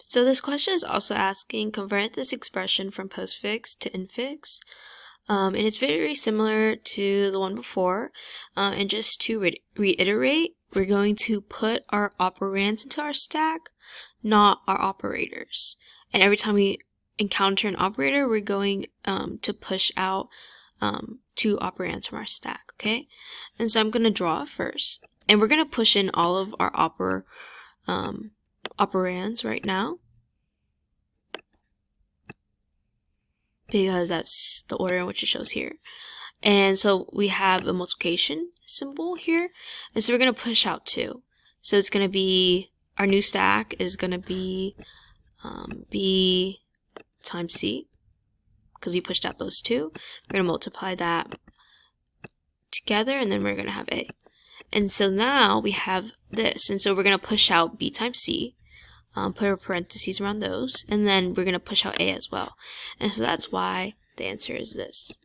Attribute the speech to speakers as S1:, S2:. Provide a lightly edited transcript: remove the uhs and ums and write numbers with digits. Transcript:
S1: So this question is also asking, convert this expression from postfix to infix. And it's very similar to the one before. And just to reiterate, we're going to put our operands into our stack, not our operators. And every time we encounter an operator, we're going to push out 2 operands from our stack, okay? And so I'm going to draw it first. And we're going to push in all of our operands right now, because that's the order in which it shows here. And so we have a multiplication symbol here, and so we're going to push out 2. So it's going to be, our new stack is going to be B times C, because we pushed out those 2. We're going to multiply that together, and then we're going to have A. And so now we have this, and so we're going to push out B times C, put our parentheses around those, and then we're going to push out A as well. And so that's why the answer is this.